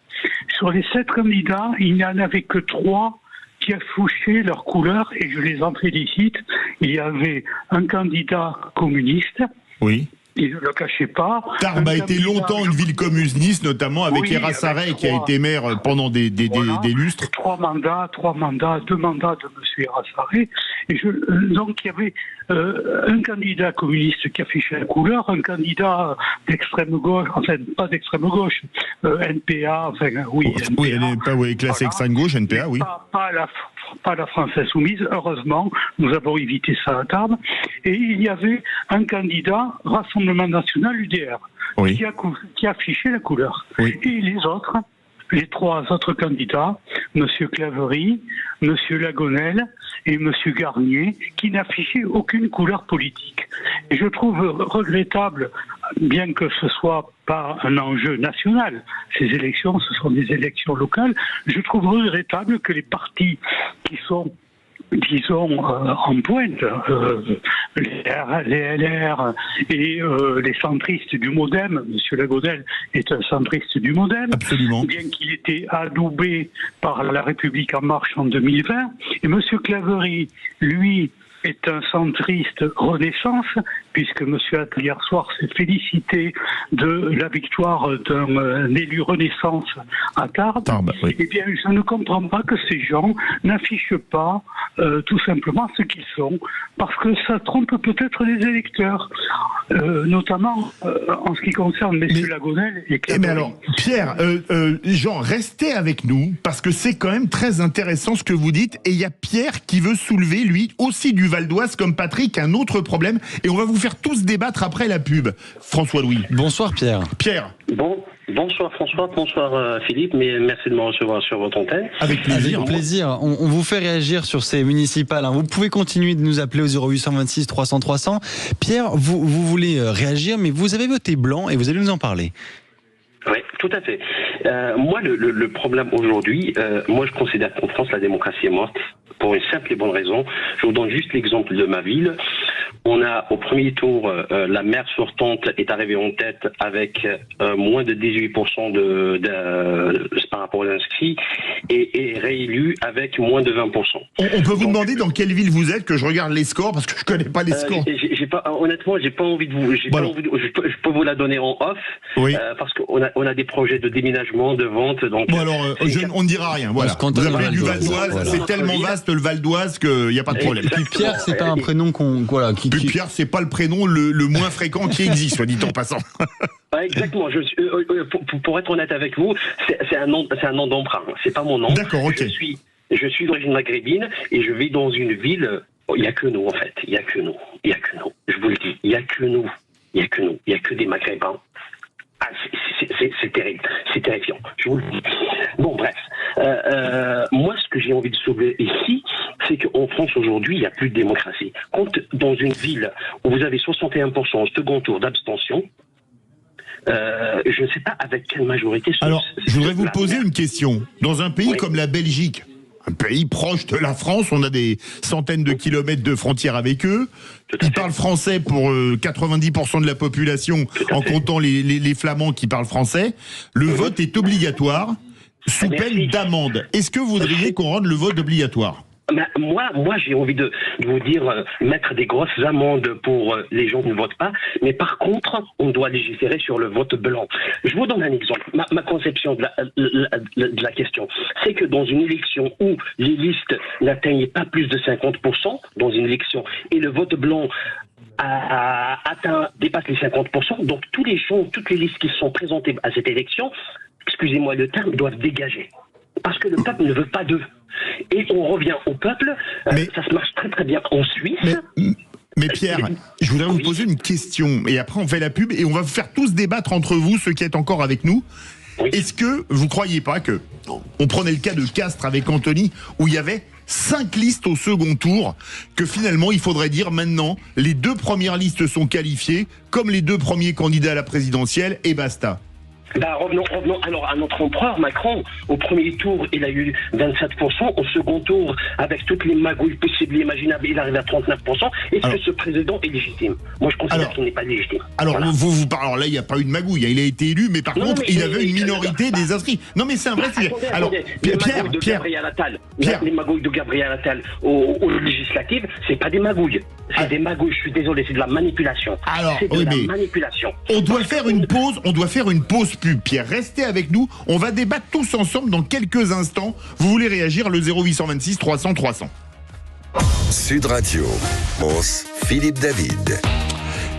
Sur les 7 candidats, il n'y en avait que 3 qui affichaient leur couleur, et je les en félicite. Il y avait un candidat communiste. Oui. Il ne le cachait pas. Tarbes a été longtemps une ville communiste, notamment avec Héra Sarret, qui a été maire pendant des lustres. 2 mandats de M. Héra Sarret. Et donc il y avait un candidat communiste qui affichait la couleur, un candidat d'extrême gauche, enfin pas d'extrême gauche, NPA, enfin oui. Oui, elle n'est pas classée extrême gauche, NPA, oui. Pas la France Insoumise, heureusement, nous avons évité ça à Tarbes. Et il y avait un candidat Rassemblement National UDR oui. qui affichait la couleur. Oui. Et les 3 autres candidats, M. Claverie, M. Lagonel et M. Garnier, qui n'affichaient aucune couleur politique. Et je trouve regrettable, bien que ce soit pas un enjeu national, ces élections, ce sont des élections locales, je trouve regrettable que les partis qui sont disons en pointe, les LR et les centristes du MoDem. Monsieur Lagonel est un centriste du MoDem, absolument, bien qu'il était adoubé par la République en marche en 2020. Et Monsieur Claverie, lui, est un centriste Renaissance, puisque M. Attal hier soir s'est félicité de la victoire d'un élu Renaissance à Tarbes. Oui. Eh bien, je ne comprends pas que ces gens n'affichent pas tout simplement ce qu'ils sont, parce que ça trompe peut-être les électeurs, notamment en ce qui concerne M. Lagonel et Claverie. Mais alors, Pierre, Jean, restez avec nous, parce que c'est quand même très intéressant ce que vous dites, et il y a Pierre qui veut soulever, lui, aussi du Val d'Oise, comme Patrick, un autre problème, et on va vous faire tous débattre après la pub. François-Louis. Bonsoir Pierre. Pierre. Bonsoir François, bonsoir Philippe, mais merci de me recevoir sur votre antenne. Avec plaisir. Avec plaisir. On vous fait réagir sur ces municipales. Vous pouvez continuer de nous appeler au 0826 300 300. Pierre, vous voulez réagir, mais vous avez voté blanc et vous allez nous en parler. Oui, tout à fait. Moi, le problème aujourd'hui, moi je considère qu'en France, la démocratie est morte pour une simple et bonne raison. Je vous donne juste l'exemple de ma ville. On a au premier tour, la maire sortante est arrivée en tête avec moins de 18% par rapport aux inscrits et réélue avec moins de 20%. On peut vous demander dans quelle ville vous êtes, que je regarde les scores, parce que je connais pas les scores. Honnêtement, j'ai pas envie de vous. Je peux vous la donner en off, oui. Parce qu'on a des projets de déménagement, de vente. Donc, bon alors, on ne dira rien. Voilà. Vous appelez du Val d'Oise, c'est tellement vaste le Val d'Oise qu'il n'y a pas de problème. Et puis Pierre, c'est pas un prénom Pierre, c'est pas le prénom le moins fréquent qui existe, soit dit en passant. Exactement. Pour être honnête avec vous, c'est un nom d'emprunt. C'est pas mon nom. D'accord, ok. Je suis d'origine maghrébine et je vis dans une ville. Il n'y a que nous en fait. Il n'y a que nous. Je vous le dis. Il n'y a que nous. Il n'y a que des Maghrébins. Ah, c'est terrible. C'est terrifiant. Je vous le dis. Bon, bref. Moi, ce que j'ai envie de soulever ici, c'est qu'en France, aujourd'hui, il n'y a plus de démocratie. Quand dans une ville où vous avez 61% au second tour d'abstention, je ne sais pas avec quelle majorité... Alors, je voudrais vous poser une question. Dans un pays comme la Belgique, un pays proche de la France, on a des centaines de kilomètres de frontières avec eux. Ils parlent français pour 90% de la population, en comptant les Flamands qui parlent français. Le vote est obligatoire, sous peine d'amende. Est-ce que vous voudriez qu'on rende le vote obligatoire ? Moi, j'ai envie de vous dire, mettre des grosses amendes pour les gens qui ne votent pas, mais par contre, on doit légiférer sur le vote blanc. Je vous donne un exemple. Ma conception de la question, c'est que dans une élection où les listes n'atteignaient pas plus de 50% dans une élection, et le vote blanc dépasse les 50%, donc toutes les listes qui sont présentées à cette élection, excusez-moi le terme, doivent dégager. Parce que le peuple ne veut pas d'eux. Et on revient au peuple, ça se marche très très bien en Suisse. Mais Pierre, je voudrais vous poser une question, et après on fait la pub, et on va vous faire tous débattre entre vous, ceux qui êtes encore avec nous. Est-ce que vous croyez pas que, on prenait le cas de Castres avec Anthony, où il y avait 5 listes au second tour, que finalement il faudrait dire maintenant, les 2 premières listes sont qualifiées, comme les 2 premiers candidats à la présidentielle, et basta. Revenons alors à notre empereur Macron. Au premier tour, il a eu 27%. Au second tour, avec toutes les magouilles possibles et imaginables, il arrive à 39%. Est-ce que ce président est légitime ? Moi, je considère qu'il n'est pas légitime. Alors, alors là, il n'y a pas eu de magouille. Il a été élu, mais par contre, il avait une minorité des inscrits. Non, mais c'est un vrai sujet. Alors, Les magouilles de Gabriel Attal aux législatives, c'est pas des magouilles. C'est des magouilles. Je suis désolé, c'est de la manipulation. C'est de la manipulation. On doit faire une pause. Pierre, restez avec nous, on va débattre tous ensemble dans quelques instants. Vous voulez réagir, le 0826 300 300. Sud Radio, Philippe David.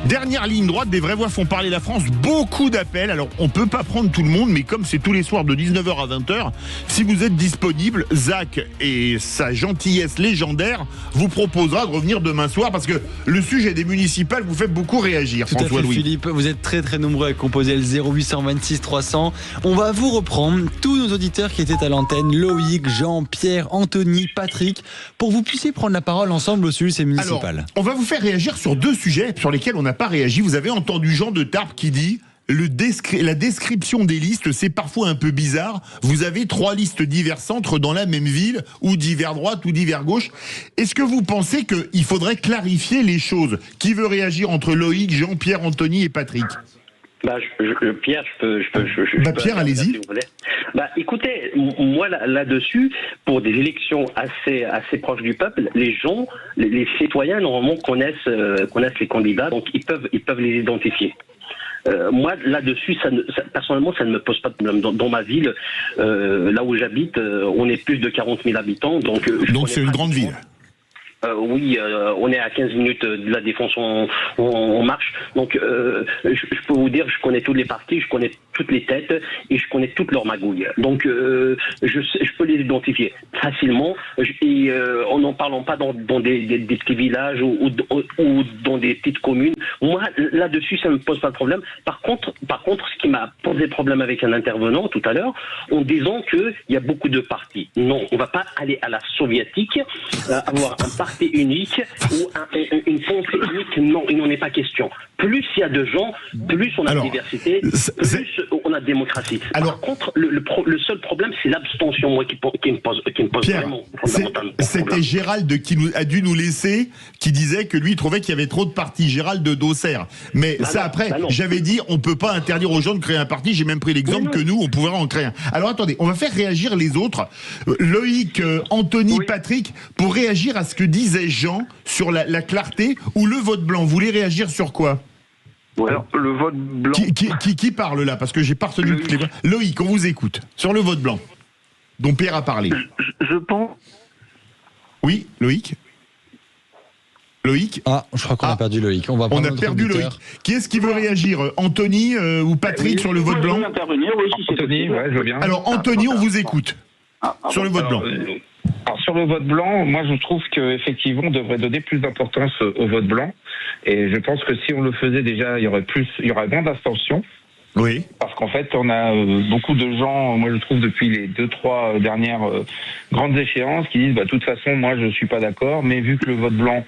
Dernière ligne droite, des vraies voix font parler la France, beaucoup d'appels, alors on peut pas prendre tout le monde, mais comme c'est tous les soirs de 19h à 20h, si vous êtes disponible, Zach et sa gentillesse légendaire vous proposera de revenir demain soir, parce que le sujet des municipales vous fait beaucoup réagir, François-Louis. Philippe, vous êtes très très nombreux à composer le 0826 300. On va vous reprendre tous nos auditeurs qui étaient à l'antenne, Loïc, Jean, Pierre, Anthony, Patrick, pour que vous puissiez prendre la parole ensemble au sujet de ces municipales. Alors, on va vous faire réagir sur 2 sujets sur lesquels on n'a pas réagi. Vous avez entendu Jean de Tarbes qui dit la description des listes, c'est parfois un peu bizarre. Vous avez 3 listes divers centres dans la même ville, ou divers droite ou divers gauche. Est-ce que vous pensez qu'il faudrait clarifier les choses ? Qui veut réagir entre Loïc, Jean, Pierre, Anthony et Patrick ? Pierre, je peux Pierre, allez-y. Si vous voulez. Écoutez, moi là-dessus, pour des élections assez proches du peuple, les gens, les citoyens normalement connaissent les candidats, donc ils peuvent les identifier. Moi, là-dessus, personnellement, ça ne me pose pas de problème. Dans ma ville, là où j'habite, on est plus de 40 000 habitants, donc c'est une grande ville. Oui, on est à 15 minutes de la Défense en marche. Donc, je peux vous dire, je connais tous les partis, je connais toutes les têtes et je connais toutes leurs magouilles. Donc, je peux les identifier facilement. Et en n'en parlant pas dans des petits villages ou dans des petites communes. Moi, là-dessus, ça ne me pose pas de problème. Par contre, ce qui m'a posé problème avec un intervenant tout à l'heure, en disant qu'il y a beaucoup de partis. Non, on ne va pas aller à la soviétique, avoir un parti unique ou une pensée unique. Non, il n'en est pas question. Plus il y a de gens, plus on a de diversité, plus on a de démocratie. Par contre, le seul problème, c'est l'abstention, moi, qui me pose Pierre, vraiment fondamentalement. C'était Gérald qui a dû nous laisser, qui disait que lui, il trouvait qu'il y avait trop de partis. Gérald d'Auxerre. Mais j'avais dit, on peut pas interdire aux gens de créer un parti. J'ai même pris l'exemple que nous, on pourrait en créer un. Alors attendez, on va faire réagir les autres. Loïc, Anthony, Patrick, pour réagir à ce que disait Jean sur la clarté ou le vote blanc. Vous voulez réagir sur quoi ? Alors, le vote blanc... Qui parle là ? Parce que j'ai pas retenu toutes les voix. Loïc, on vous écoute. Sur le vote blanc, dont Pierre a parlé. Je pense... Oui, Loïc ? Loïc? Je crois qu'on a perdu Loïc. On a perdu Loïc. Qui est-ce qui veut réagir? Anthony ou Patrick sur le vote blanc? Anthony, ouais, je veux bien. Alors Anthony, on vous écoute. Sur le vote blanc. Alors, sur le vote blanc, moi je trouve qu'effectivement on devrait donner plus d'importance au vote blanc. Et je pense que si on le faisait déjà, il y aurait moins d'abstention. Oui. Parce qu'en fait, on a beaucoup de gens, moi je trouve depuis les 2-3 dernières grandes échéances, qui disent de toute façon, moi je suis pas d'accord, mais vu que le vote blanc,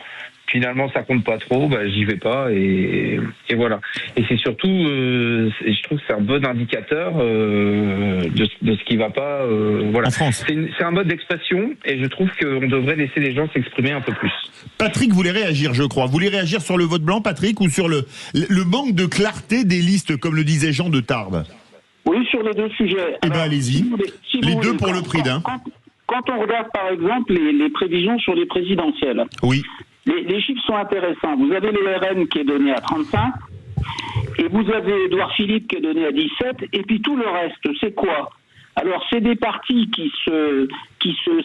finalement ça compte pas trop, j'y vais pas et voilà. Et c'est surtout, je trouve que c'est un bon indicateur de ce qui va pas. Voilà. En France. C'est un mode d'expression et je trouve qu'on devrait laisser les gens s'exprimer un peu plus. Patrick voulait réagir, je crois. Vous voulez réagir sur le vote blanc, Patrick, ou sur le manque de clarté des listes, comme le disait Jean de Tarbes? Oui, sur les deux sujets. Eh bien, allez-y. Les deux pour le prix d'un. Quand on regarde, par exemple, les prévisions sur les présidentielles. Oui. Les chiffres sont intéressants. Vous avez le RN qui est donné à 35, et vous avez Édouard Philippe qui est donné à 17, et puis tout le reste, c'est quoi? Alors, c'est des partis qui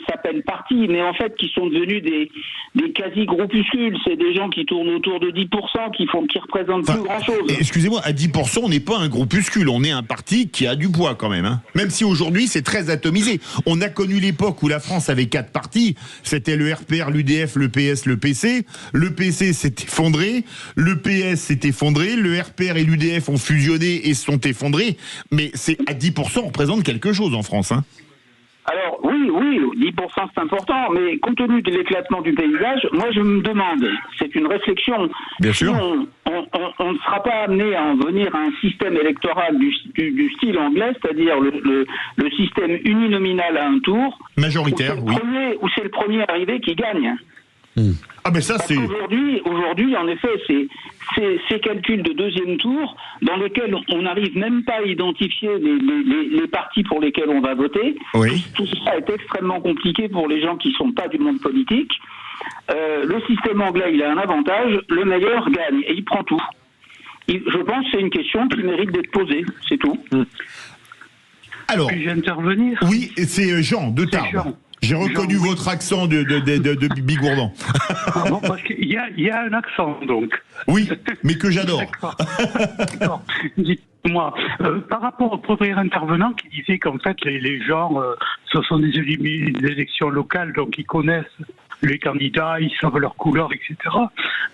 s'appellent partis, mais en fait qui sont devenus des quasi-groupuscules. C'est des gens qui tournent autour de 10%, qui représentent plus grand-chose. Excusez-moi, à 10%, on n'est pas un groupuscule, on est un parti qui a du poids quand même. Même si aujourd'hui, c'est très atomisé. On a connu l'époque où la France avait 4 partis. C'était le RPR, l'UDF, le PS, le PC. Le PC s'est effondré, le PS s'est effondré, le RPR et l'UDF ont fusionné et se sont effondrés. Mais c'est à 10%, on représente quelque chose en France. Alors, oui, 10% c'est important, mais compte tenu de l'éclatement du paysage, moi je me demande, c'est une réflexion, bien sûr, on ne sera pas amené à en venir à un système électoral du style anglais, c'est-à-dire le système uninominal à un tour, majoritaire, où c'est le premier arrivé qui gagne. Ah ben ça c'est... Aujourd'hui, en effet, ces calculs de deuxième tour, dans lesquels on n'arrive même pas à identifier les partis pour lesquels on va voter, tout ça est extrêmement compliqué pour les gens qui ne sont pas du monde politique. Le système anglais, il a un avantage, le meilleur gagne, et il prend tout. Je pense que c'est une question qui mérite d'être posée, c'est tout. Alors, puis-je intervenir? Oui, c'est Jean de Tarbes. J'ai reconnu votre accent de Bigourdan. Bon, parce qu'il y a un accent, donc. Oui, mais que j'adore. D'accord. Dites-moi, par rapport au premier intervenant qui disait qu'en fait, les gens, ce sont des élections locales, donc ils connaissent les candidats, ils savent leur couleur, etc.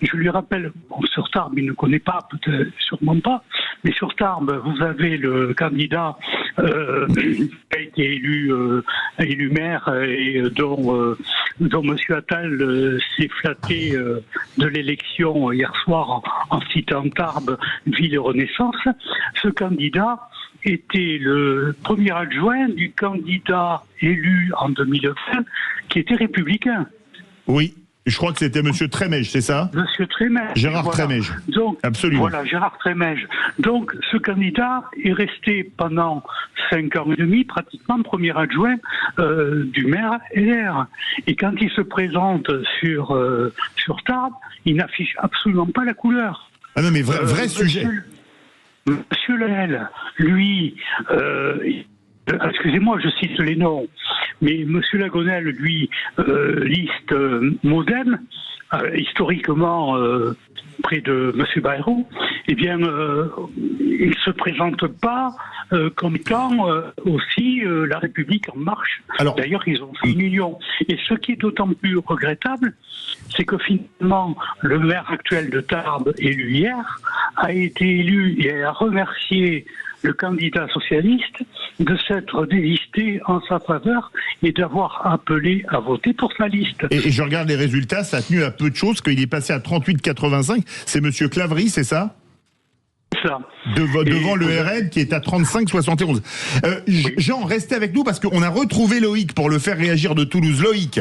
Je lui rappelle, sur Tarbes, il ne connaît pas, peut-être sûrement pas, mais sur Tarbes, vous avez le candidat qui a été élu maire et dont M. Attal s'est flatté de l'élection hier soir en citant Tarbes, ville Renaissance. Ce candidat était le premier adjoint du candidat élu en 2020 qui était républicain. Oui, je crois que c'était M. Trémège, c'est ça? M. Trémège. Gérard Trémège. Donc, absolument. Voilà, Gérard Trémège. Donc, ce candidat est resté pendant 5 ans et demi, pratiquement premier adjoint du maire LR. Et quand il se présente sur Tarbes, il n'affiche absolument pas la couleur. Ah non, mais vrai sujet. Monsieur Lehel, lui, excusez-moi, je cite les noms, mais Monsieur Lagonel, lui, liste Modem, historiquement près de Monsieur Bayrou, eh bien, il ne se présente pas comme étant aussi la République en marche. Alors, d'ailleurs, ils ont fait une union. Et ce qui est d'autant plus regrettable, c'est que finalement, le maire actuel de Tarbes, élu hier, a été élu et a remercié le candidat socialiste de s'être désisté en sa faveur et d'avoir appelé à voter pour sa liste. Et je regarde les résultats, ça a tenu à peu de choses, qu'il est passé à 38,85. C'est M. Clavry, c'est ça? Ça. Devant le RN qui est à 35,71. Oui. Jean, restez avec nous parce qu'on a retrouvé Loïc pour le faire réagir de Toulouse. Loïc.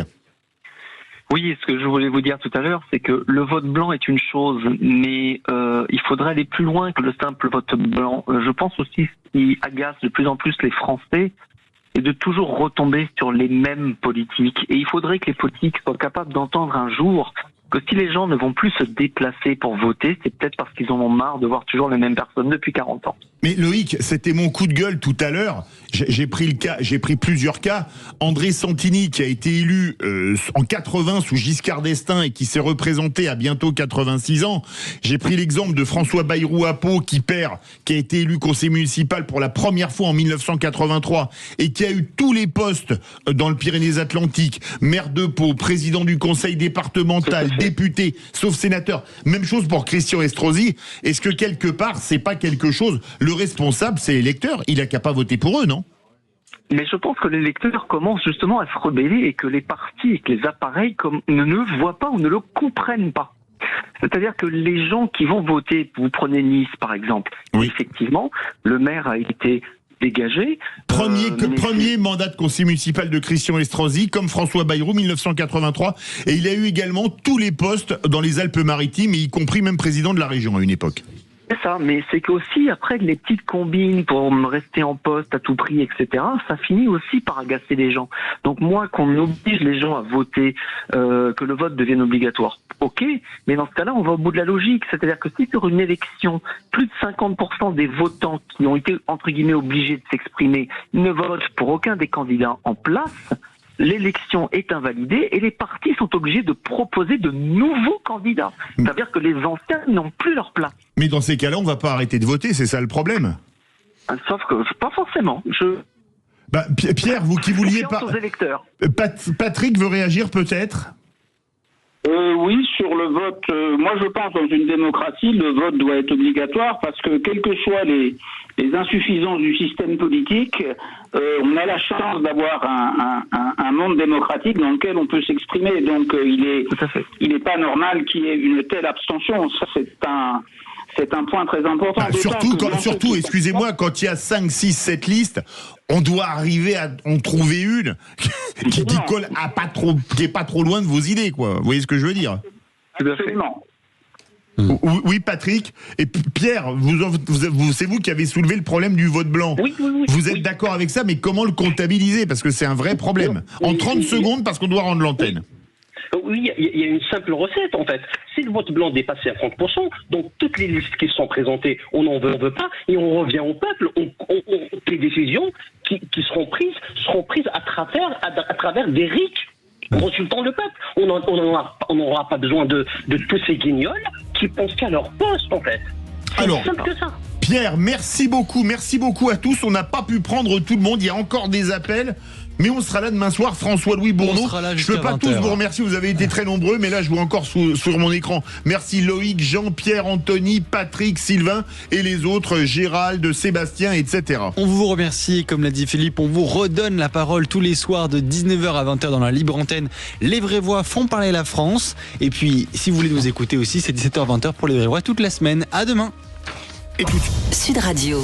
Oui, ce que je voulais vous dire tout à l'heure, c'est que le vote blanc est une chose, mais il faudrait aller plus loin que le simple vote blanc. Je pense aussi ce qui agace de plus en plus les Français, c'est de toujours retomber sur les mêmes politiques. Et il faudrait que les politiques soient capables d'entendre un jour que si les gens ne vont plus se déplacer pour voter, c'est peut-être parce qu'ils en ont marre de voir toujours les mêmes personnes depuis 40 ans. Mais Loïc, c'était mon coup de gueule tout à l'heure. J'ai pris plusieurs cas. André Santini, qui a été élu en 80 sous Giscard d'Estaing et qui s'est représenté à bientôt 86 ans. J'ai pris l'exemple de François Bayrou à Pau, qui a été élu conseiller municipal pour la première fois en 1983 et qui a eu tous les postes dans le Pyrénées-Atlantiques, maire de Pau, président du conseil départemental, député, sauf sénateur. Même chose pour Christian Estrosi. Est-ce que quelque part, c'est pas quelque chose... Le responsable, c'est l'électeur. Il n'a qu'à pas voter pour eux, non? Mais je pense que les électeurs commencent justement à se rebeller et que les partis et que les appareils ne le voient pas ou ne le comprennent pas. C'est-à-dire que les gens qui vont voter, vous prenez Nice par exemple, effectivement, le maire a été dégagé. Premier mandat de conseiller municipal de Christian Estrosi, comme François Bayrou, 1983. Et il a eu également tous les postes dans les Alpes-Maritimes, y compris même président de la région à une époque. C'est ça, mais c'est qu'aussi, après, les petites combines pour rester en poste à tout prix, etc., ça finit aussi par agacer les gens. Donc moi, qu'on oblige les gens à voter, que le vote devienne obligatoire, ok, mais dans ce cas-là, on va au bout de la logique. C'est-à-dire que si sur une élection, plus de 50% des votants qui ont été, entre guillemets, obligés de s'exprimer, ne votent pour aucun des candidats en place, l'élection est invalidée et les partis sont obligés de proposer de nouveaux candidats. C'est-à-dire que les anciens n'ont plus leur place. Mais dans ces cas-là, on ne va pas arrêter de voter, c'est ça le problème. Sauf que, pas forcément. Pierre, vous qui vouliez pas... aux électeurs. Patrick veut réagir peut-être ? Oui, sur le vote. Moi, je pense dans une démocratie, le vote doit être obligatoire parce que quelles que soient les insuffisances du système politique, on a la chance d'avoir un monde démocratique dans lequel on peut s'exprimer. Donc, il est pas normal qu'il y ait une telle abstention. Ça, c'est un point très important. Surtout, excusez-moi, quand il y a 5, 6, 7 listes, on doit arriver à en trouver une qui est pas trop loin de vos idées, quoi. Vous voyez ce que je veux dire? Absolument. Oui, Patrick. Et Pierre, c'est vous qui avez soulevé le problème du vote blanc. Oui. Vous êtes d'accord avec ça, mais comment le comptabiliser? Parce que c'est un vrai problème. En 30 secondes, parce qu'on doit rendre l'antenne. Oui, il y a une simple recette en fait. Si le vote blanc dépasse 50%, donc toutes les listes qui sont présentées, on n'en veut pas, et on revient au peuple. Les décisions qui seront prises à travers des RIC consultant le peuple. On n'aura pas besoin de tous ces guignols qui pensent qu'à leur poste en fait. C'est aussi simple que ça. Pierre, merci beaucoup à tous. On n'a pas pu prendre tout le monde, il y a encore des appels. Mais on sera là demain soir, François-Louis Bourneau. Je ne peux pas tous vous remercier, vous avez été très nombreux, mais là je vois encore sur mon écran. Merci Loïc, Jean-Pierre, Anthony, Patrick, Sylvain et les autres, Gérald, Sébastien, etc. On vous remercie, comme l'a dit Philippe, on vous redonne la parole tous les soirs de 19h à 20h dans la libre antenne. Les vraies voix font parler la France. Et puis, si vous voulez nous écouter aussi, c'est 17h-20h pour les vraies voix toute la semaine. À demain. Sud Radio.